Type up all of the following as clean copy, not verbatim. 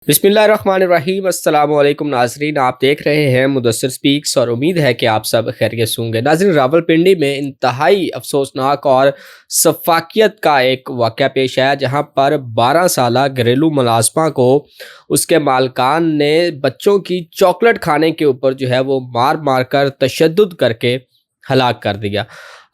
बिस्मिल्लाहिर्रहमानिर्रहीम। अस्सलाम वालेकुम नाजरीन, आप देख रहे हैं मुदस्सिर स्पीक्स और उम्मीद है कि आप सब खैरियत से होंगे। नाजरीन, रावलपिंडी में इंतहाई अफसोसनाक और सफाकियत का एक वाक़या पेश आया जहां पर 12 साला घरेलू मुलाज़मा को उसके मालकान ने बच्चों की चॉकलेट खाने के ऊपर जो है वो मार मार कर तशद्दुद करके हलाक कर दिया।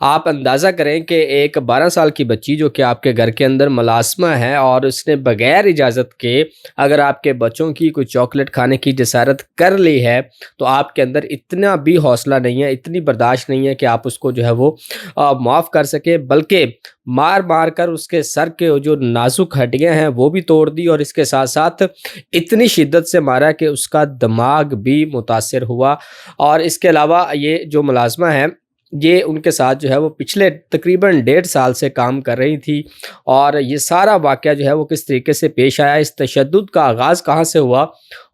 आप अंदाज़ा करें कि एक 12 साल की बच्ची जो कि आपके घर के अंदर मुलाज़मा है और उसने बग़ैर इजाज़त के अगर आपके बच्चों की कोई चॉकलेट खाने की जसारत कर ली है, तो आपके अंदर इतना भी हौसला नहीं है, इतनी बर्दाश्त नहीं है कि आप उसको जो है वो माफ़ कर सकें, बल्कि मार मार कर उसके सर के जो नाजुक हड्डियाँ हैं वो भी तोड़ दी और इसके साथ साथ इतनी शिद्दत से मारा कि उसका दिमाग भी मुतासिर हुआ। और इसके अलावा ये जो मुलाज़मा है, ये उनके साथ जो है वो पिछले तकरीबन 1.5 साल से काम कर रही थी। और ये सारा वाक़या जो है वो किस तरीके से पेश आया, इस तशद्दुद का आगाज़ कहाँ से हुआ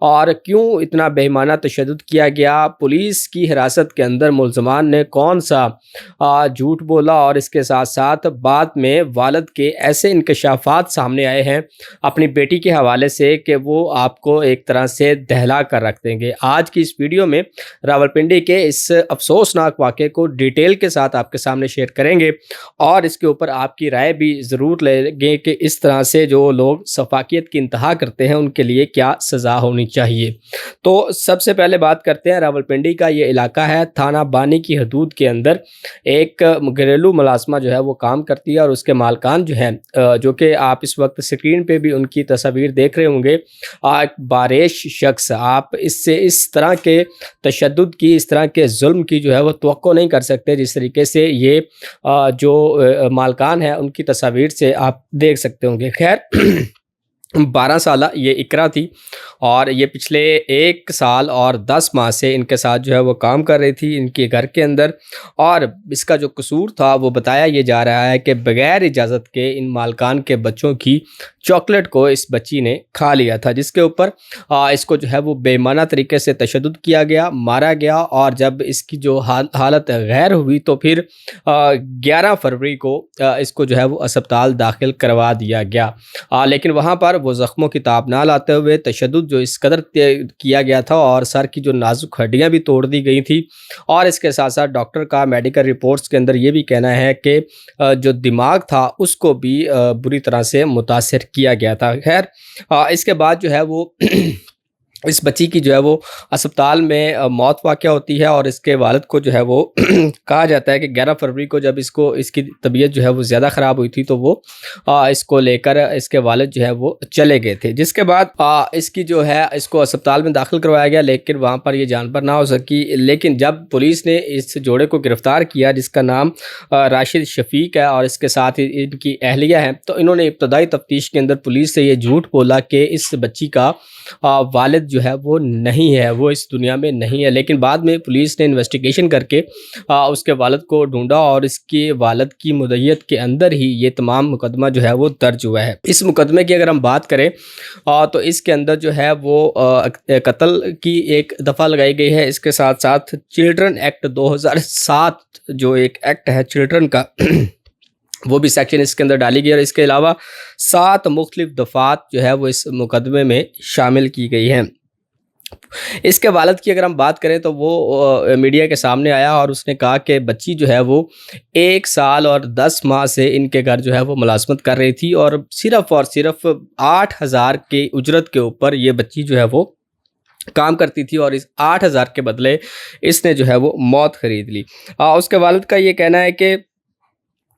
और क्यों इतना बेईमाना तशद्दुद किया गया, पुलिस की हिरासत के अंदर मुल्ज़मान ने कौन सा झूठ बोला और इसके साथ साथ बाद में वालिद के ऐसे इंकशाफात सामने आए हैं अपनी बेटी के हवाले से कि वो आपको एक तरह से दहला कर रख देंगे। आज की इस वीडियो में रावलपिंडी के इस अफसोसनाक वाक़े को डिटेल के साथ आपके सामने शेयर करेंगे और इसके ऊपर आपकी राय भी ज़रूर लेंगे कि इस तरह से जो लोग सफाकियत की इंतहा करते हैं उनके लिए क्या सज़ा होनी चाहिए। तो सबसे पहले बात करते हैं, रावलपिंडी का ये इलाका है, थाना बानी की हदूद के अंदर एक घरेलू मुलाज़मा जो है वो काम करती है और उसके मालकान जो हैं, जो कि आप इस वक्त स्क्रीन पे भी उनकी तस्वीर देख रहे होंगे, एक बारिश शख्स। आप इससे इस तरह के तशद्दुद की, इस तरह के जुल्म की जो है वो तवक्को नहीं कर सकते जिस तरीके से ये जो मालकान है उनकी तस्वीर से आप देख सकते होंगे। खैर 12 साला ये इकरा थी और ये पिछले 1 साल और 10 माह से इनके साथ जो है वो काम कर रही थी इनके घर के अंदर। और इसका जो कसूर था वो बताया ये जा रहा है कि बग़ैर इजाज़त के इन मालकान के बच्चों की चॉकलेट को इस बच्ची ने खा लिया था, जिसके ऊपर इसको जो है वो बेईमाना तरीके से तशद्दुद किया गया, मारा गया। और जब इसकी जो हालत गैर हुई तो फिर 11 फरवरी को इसको जो है वो अस्पताल दाखिल करवा दिया गया। लेकिन वहाँ पर वो ज़ख्मों की ताब ना लाते हुए तशद्दुद जो इस कदर किया गया था और सर की जो नाजुक हड्डियाँ भी तोड़ दी गई थी। और इसके साथ साथ डॉक्टर का मेडिकल रिपोर्ट्स के अंदर ये भी कहना है कि जो दिमाग था उसको भी बुरी तरह से मुतासिर किया गया था। खैर इसके बाद जो है वो इस बच्ची की जो है वो अस्पताल में मौत वाक़या होती है और इसके वालिद को जो है वो कहा जाता है कि 11 फरवरी को जब इसकी तबीयत जो है वो ज़्यादा ख़राब हुई थी तो वो इसको लेकर इसके वालिद जो है वो चले गए थे। जिसके बाद इसकी जो है इसको अस्पताल में दाखिल करवाया गया, लेकिन वहाँ पर ये जानबर ना हो सकी। लेकिन जब पुलिस ने इस जोड़े को गिरफ़्तार किया जिसका नाम राशिद शफ़ीक है और इसके साथ ही इनकी अहलिया है, तो इन्होंने इब्तदाई तफ्तीश के अंदर पुलिस से ये झूठ बोला कि इस बच्ची का वालिद जो है वो नहीं है, वो इस दुनिया में नहीं है। लेकिन बाद में पुलिस ने इन्वेस्टिगेशन करके उसके वालिद को ढूंढा और इसके वालिद की मुद्दत के अंदर ही ये तमाम मुकदमा जो है वो दर्ज हुआ है। इस मुकदमे की अगर हम बात करें तो इसके अंदर जो है वो कत्ल की एक दफ़ा लगाई गई है। इसके साथ साथ चिल्ड्रन एक्ट 2007 जो एक एक्ट है चिल्ड्रन का वो भी सेक्शन इसके अंदर डाली गई और इसके अलावा 7 मुख्तलिफ दफ़ात जो है वो इस मुकदमे में शामिल की गई हैं। इसके वालिद की अगर हम बात करें तो वो मीडिया के सामने आया और उसने कहा कि बच्ची जो है वो 1 साल और 10 माह से इनके घर जो है वो मुलाजमत कर रही थी और सिर्फ़ 8,000 के उजरत के ऊपर ये बच्ची जो है वो काम करती थी और इस 8,000 के बदले इसने जो है वो मौत ख़रीद ली। उसके वालिद का ये कहना है कि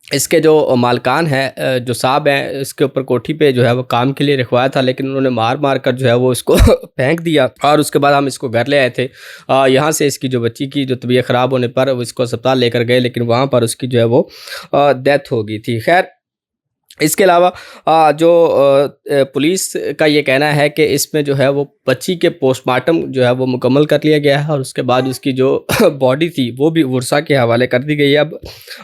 इसके जो मालकान है जो साहब हैं, इसके ऊपर कोठी पे जो है वो काम के लिए रखवाया था, लेकिन उन्होंने मार मार कर जो है वो इसको फेंक दिया और उसके बाद हम इसको घर ले आए थे। यहाँ से इसकी जो बच्ची की जो तबीयत ख़राब होने पर वो इसको अस्पताल लेकर गए, लेकिन वहाँ पर उसकी जो है वो डेथ हो गई थी। खैर इसके अलावा जो पुलिस का ये कहना है कि इसमें जो है वो बच्ची के पोस्टमार्टम जो है वो मुकम्मल कर लिया गया है और उसके बाद उसकी जो बॉडी थी वो भी वर्सा के हवाले कर दी गई है। अब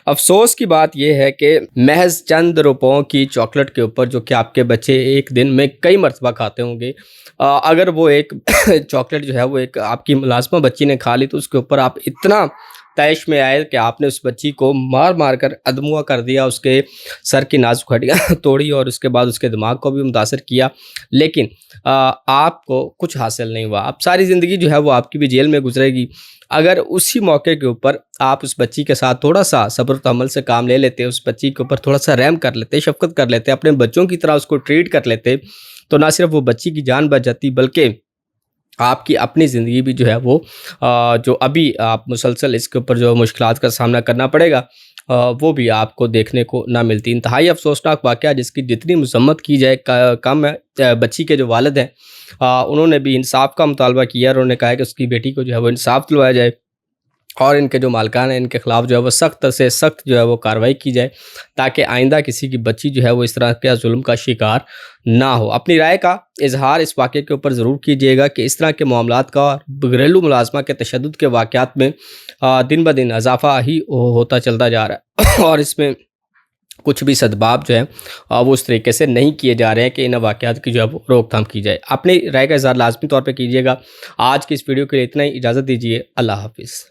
अफसोस की बात यह है कि महज चंद रुपयों की चॉकलेट के ऊपर जो कि आपके बच्चे एक दिन में कई मरतबा खाते होंगे, अगर वो एक चॉकलेट जो है वो एक आपकी मुलाजमा बच्ची ने खा ली तो उसके ऊपर आप इतना تیش میں آئے کہ آپ نے اس بچی کو مار مار کر ادموا کر دیا، اس کے سر کی نازک ہڈیاں توڑی اور اس کے بعد اس کے دماغ کو بھی متاثر کیا، لیکن آپ کو کچھ حاصل نہیں ہوا۔ اب ساری زندگی جو ہے وہ آپ کی بھی جیل میں گزرے گی۔ اگر اسی موقع کے اوپر آپ اس بچی کے ساتھ تھوڑا سا صبر و تحمل سے کام لے لیتے، اس بچی کے اوپر تھوڑا سا رحم کر لیتے، شفقت کر لیتے، اپنے بچوں کی طرح اس کو ٹریٹ کر لیتے، تو نہ صرف وہ بچی کی جان بچ جاتی بلکہ آپ کی اپنی زندگی بھی جو ہے وہ جو ابھی آپ مسلسل اس کے اوپر جو مشکلات کا سامنا کرنا پڑے گا وہ بھی آپ کو دیکھنے کو نہ ملتی۔ انتہائی افسوسناک واقعہ جس کی جتنی مذمت کی جائے کم ہے۔ بچی کے جو والد ہیں انہوں نے بھی انصاف کا مطالبہ کیا اور انہوں نے کہا کہ اس کی بیٹی کو جو ہے وہ انصاف دلوایا جائے اور ان کے جو مالکان ہیں ان کے خلاف جو ہے وہ سخت سے سخت جو ہے وہ کارروائی کی جائے تاکہ آئندہ کسی کی بچی جو ہے وہ اس طرح کے ظلم کا شکار نہ ہو۔ اپنی رائے کا اظہار اس واقعے کے اوپر ضرور کیجیے گا کہ اس طرح کے معاملات کا گھریلو ملازمہ کے تشدد کے واقعات میں دن بدن اضافہ ہی ہوتا چلتا جا رہا ہے اور اس میں کچھ بھی سدباب جو ہے وہ اس طریقے سے نہیں کیے جا رہے ہیں کہ ان واقعات کی جو ہے وہ روک تھام کی جائے۔ اپنی رائے کا اظہار لازمی طور پہ کیجیے گا۔ آج کی اس ویڈیو کے لیے اتنا ہی، اجازت دیجیے، اللہ حافظ۔